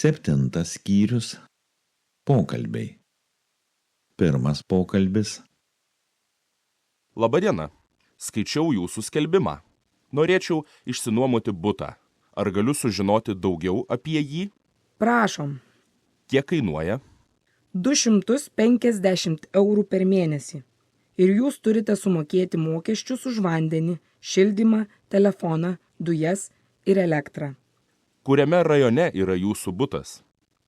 7 skyrius. Pokalbiai. Pirmas pokalbis. Labadiena. Skaičiau jūsų skelbimą. Norėčiau išsinuomoti butą. Ar galiu sužinoti daugiau apie jį? Prašom. Kiek kainuoja? 250 eurų per mėnesį. Ir jūs turite sumokėti mokesčius už vandenį, šildymą, telefoną, dujas ir elektrą. Kuriame rajone yra jūsų butas?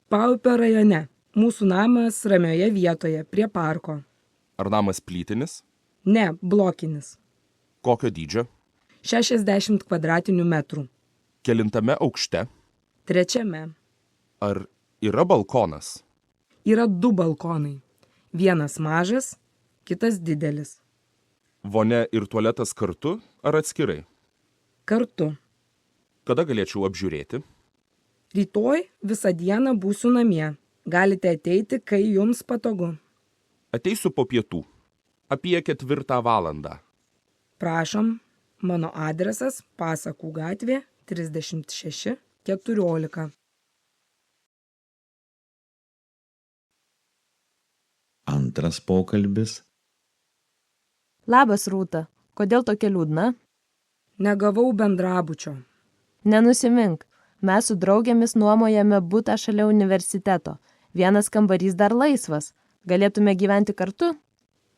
Paupio rajone. Mūsų namas ramioje vietoje, prie parko. Ar namas plytinis? Ne, blokinis. Kokio dydžio? 60 kvadratinių metrų. Kelintame aukšte? 3. Ar yra balkonas? Yra 2 balkonai. Vienas mažas, kitas didelis. Vonia ir tualetas kartu ar atskirai? Kartu. Kada galėčiau apžiūrėti? Rytoj visą dieną būsiu namie. Galite ateiti, kai jums patogu. Ateisiu po pietų. Apie 4 valandą. Prašom, mano adresas Pasakų gatvė 36 14. Antras pokalbis. Labas, Rūta. Kodėl tokia liūdna? Negavau bendrabučio. Nenusimink. Mes su draugėmis nuomojame butą šalia universiteto. Vienas kambarys dar laisvas. Galėtume gyventi kartu?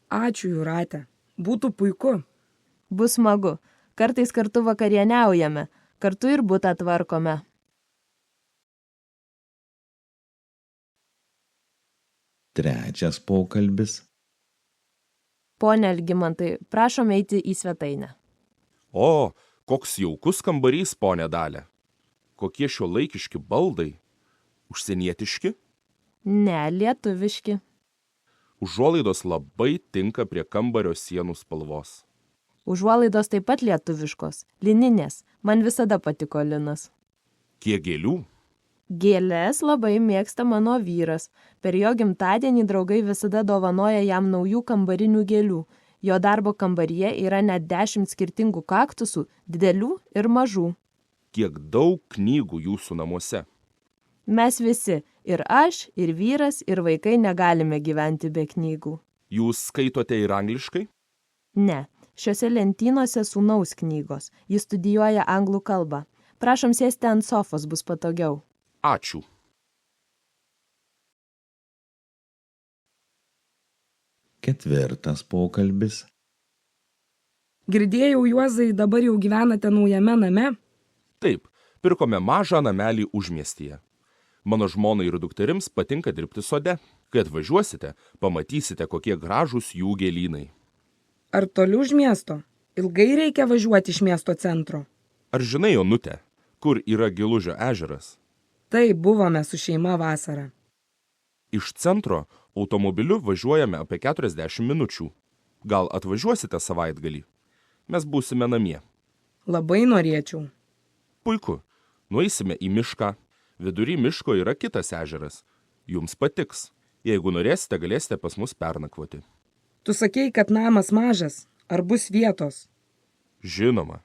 Ačiū, Jūrate. Būtų puiku. Bus smagu. Kartais kartu vakarieniaujame. Kartu ir butą tvarkome. Trečias pokalbis. Pone Algimantai, prašom eiti į svetainę. O, koks jaukus kambarys, ponė Dalia. Kokie šiuolaikiški baldai. Užsienietiški? Ne, lietuviški. Užuolaidos labai tinka prie kambario sienų spalvos. Užuolaidos taip pat lietuviškos. Lininės. Man visada patiko linas. Kiek gėlių? Gėlės labai mėgsta mano vyras. Per jo gimtadienį draugai visada dovanoja jam naujų kambarinių gėlių. Jo darbo kambaryje yra net 10 skirtingų kaktusų, didelių ir mažų. Kiek daug knygų jūsų namuose? Mes visi, ir aš, ir vyras, ir vaikai negalime gyventi be knygų. Jūs skaitote ir angliškai? Ne, šiuose lentynose sūnaus knygos. Jis studijuoja anglų kalbą. Prašom sėsti ant sofos, bus patogiau. Ačiū. Ketvirtas pokalbis. Girdėjau, Juozai, dabar jau gyvenate naujame name? Taip, pirkome mažą namelį užmiestyje. Mano žmonai ir dukterims patinka dirbti sode. Kai atvažiuosite, pamatysite, kokie gražūs jų gėlynai. Ar toli už miesto? Ilgai reikia važiuoti iš miesto centro? Ar žinai, Onute, kur yra Gilužio ežeras? Taip, buvome su šeima vasarą. Iš centro automobiliu važiuojame apie 40 minučių. Gal atvažiuosite savaitgalį? Mes būsime namie. Labai norėčiau. Puiku. Nueisime į mišką. Vidury miško yra kitas ežeras. Jums patiks. Jeigu norėsite, galėsite pas mus pernakvoti. Tu sakei, kad namas mažas. Ar bus vietos? Žinoma.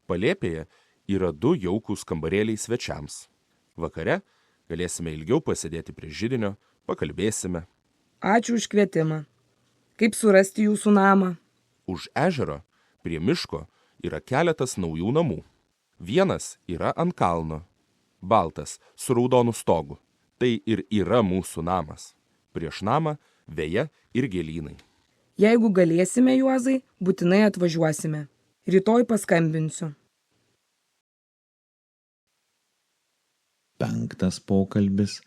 Palėpėje yra 2 jaukūs kambarėliai svečiams. Vakare galėsime ilgiau pasėdėti prie židinio, pakalbėsime. Ačiū už kvietimą. Kaip surasti jūsų namą? Už ežero, prie miško, yra keletas naujų namų. Vienas yra ant kalno. Baltas, su raudonu stogu. Tai ir yra mūsų namas. Prieš namą veja ir gėlynai. Jeigu galėsime, Juozai, būtinai atvažiuosime. Rytoj paskambinsiu. Penktas pokalbis.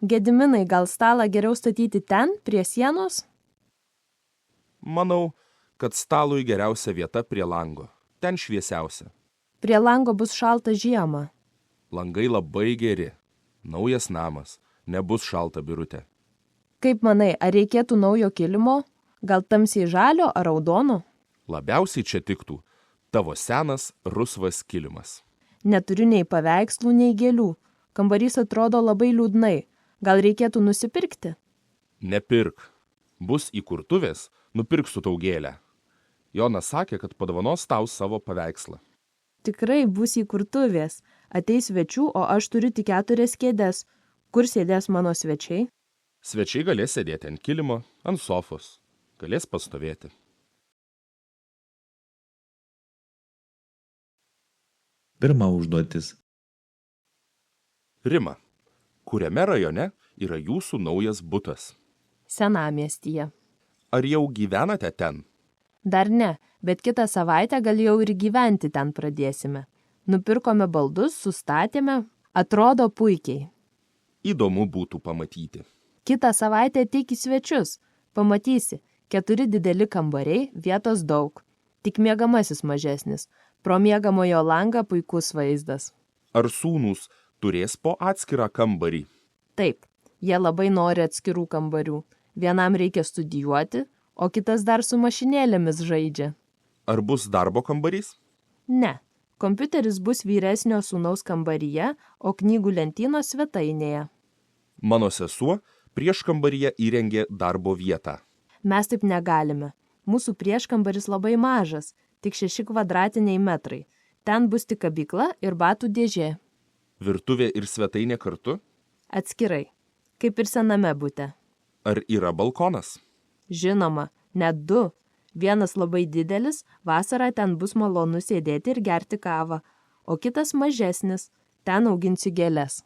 Gediminai, gal stalą geriau statyti ten, prie sienos? Manau, kad stalui geriausia vieta prie lango. Ten šviesiausia. Prie lango bus šalta žiemą. Langai labai geri. Naujas namas. Nebus šalta, Birutė. Kaip manai, ar reikėtų naujo kilimo? Gal tamsiai žalio ar raudono? Labiausiai čia tiktų tavo senas rusvas kilimas. Neturiu nei paveikslų, nei gėlių. Kambarys atrodo labai liūdnai. Gal reikėtų nusipirkti? Nepirk. Bus įkurtuvės, nupirksiu tau gėlę. Jonas sakė, kad padovanos tau savo paveikslą. Tikrai bus įkurtuvės. Ateis svečių, o aš turiu tik 4 kėdes. Kur sėdės mano svečiai? Svečiai galės sėdėti ant kilimo, ant sofos, galės pastovėti. Pirma užduotis. Rima, kuriame rajone yra jūsų naujas butas? Senamiestyje. Ar jau gyvenate ten? Dar ne, bet kitą savaitę gal jau ir gyventi ten pradėsime. Nupirkome baldus, sustatėme, atrodo puikiai. Įdomu būtų pamatyti. Kitą savaitę ateik į svečius. Pamatysi, 4 dideli kambariai, vietos daug. Tik miegamasis mažesnis. Pro miegamojo langą puikus vaizdas. Ar sūnūs turės po atskirą kambarį? Taip, jie labai nori atskirų kambarių. Vienam reikia studijuoti, o kitas dar su mašinėlėmis žaidžia. Ar bus darbo kambarys? Ne, kompiuteris bus vyresnio sūnaus kambaryje, o knygų lentynos svetainėje. Mano sesuo prieškambaryje įrengė darbo vietą. Mes taip negalime. Mūsų prieškambaris labai mažas, tik 6 kvadratiniai metrai. Ten bus tik kabykla ir batų dėžė. Virtuvė ir svetainė kartu? Atskirai, kaip ir sename bute. Ar yra balkonas? Žinoma, net 2. Vienas labai didelis, vasarą ten bus malonu sėdėti ir gerti kavą, o kitas mažesnis, ten auginsiu gėles.